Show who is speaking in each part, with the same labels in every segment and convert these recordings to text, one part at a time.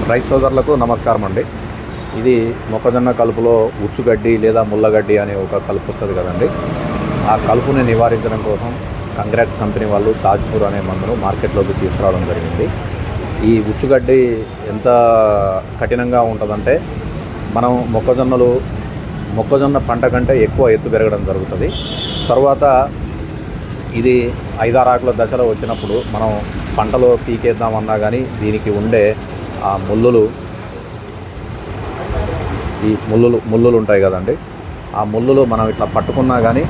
Speaker 1: రైతు సోదరులకు నమస్కారం అండి. ఇది మొక్కజొన్న కలుపులో ఉచ్చుగడ్డి లేదా ముళ్ళగడ్డి అనే ఒక కలుపు వస్తుంది కదండి. ఆ కలుపుని నివారించడం కోసం కంగ్రాట్స్ కంపెనీ వాళ్ళు తాజ్పూర్ అనే మందును మార్కెట్లోకి తీసుకురావడం జరిగింది. ఈ ఉచ్చుగడ్డి ఎంత కఠినంగా ఉంటుందంటే మనం మొక్కజొన్న పంట కంటే ఎక్కువ ఎత్తు పెరగడం జరుగుతుంది. తర్వాత ఇది 5-6 ఆకుల దశలో వచ్చినప్పుడు మనం పంటలో పీకేద్దామన్నా కానీ దీనికి ఉండే ఆ ముళ్ళులు ఉంటాయి కదండి. ఆ ముళ్ళులు మనం ఇట్లా పట్టుకున్నా కానీ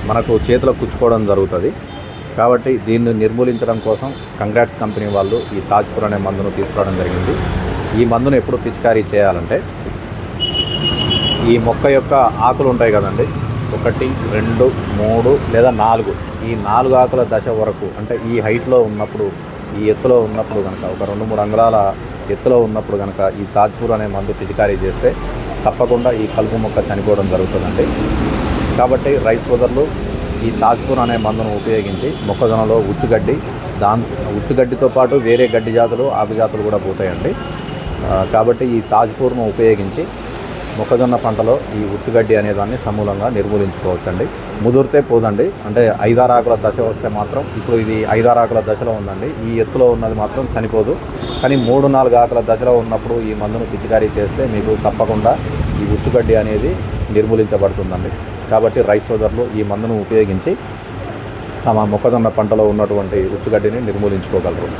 Speaker 1: మనకు చేతిలో కుచ్చుకోవడం జరుగుతుంది. కాబట్టి దీన్ని నిర్మూలించడం కోసం కంగ్రాట్స్ కంపెనీ వాళ్ళు ఈ తాజ్పూర్ అనే మందును తీసుకురావడం జరిగింది. ఈ మందును ఎప్పుడు పిచికారీ చేయాలంటే ఈ మొక్క యొక్క ఆకులు ఉంటాయి కదండి, 1, 2, 3 లేదా 4 ఈ 4 ఆకుల దశ వరకు, అంటే ఈ హైట్లో ఉన్నప్పుడు, ఈ ఎత్తులో ఉన్నప్పుడు కనుక, ఒక 2-3 అంగుళాల ఎత్తులో ఉన్నప్పుడు కనుక ఈ తాజ్పూర్ అనే మందు పిచికారీ చేస్తే తప్పకుండా ఈ కలుపు మొక్క చనిపోవడం జరుగుతుందండి. కాబట్టి రైతు సోదరులు ఈ తాజ్పూర్ అనే మందును ఉపయోగించి మొక్కజొన్నలో ఉచ్చుగడ్డితో పాటు వేరే గడ్డి జాతులు, ఆకు జాతులు కూడా పోతాయండి. కాబట్టి ఈ తాజ్పూర్ను ఉపయోగించి మొక్కజొన్న పంటలో ఈ ఉచ్చుగడ్డి అనేదాన్ని సమూలంగా నిర్మూలించుకోవచ్చండి. ముదిరితే పోదండి, అంటే 5-6 ఆకుల దశ వస్తే మాత్రం, ఇప్పుడు ఇది 5-6 ఆకుల దశలో ఉందండి, ఈ ఎత్తులో ఉన్నది మాత్రం చనిపోదు. కానీ 3-4 ఆకుల దశలో ఉన్నప్పుడు ఈ మందును పిచికారీ చేస్తే మీకు తప్పకుండా ఈ ఉచ్చుగడ్డి అనేది నిర్మూలించబడుతుందండి. కాబట్టి రైతు సోదరులు ఈ మందును ఉపయోగించి తమ మొక్కజొన్న పంటలో ఉన్నటువంటి ఉచ్చుగడ్డిని నిర్మూలించుకోగలరు.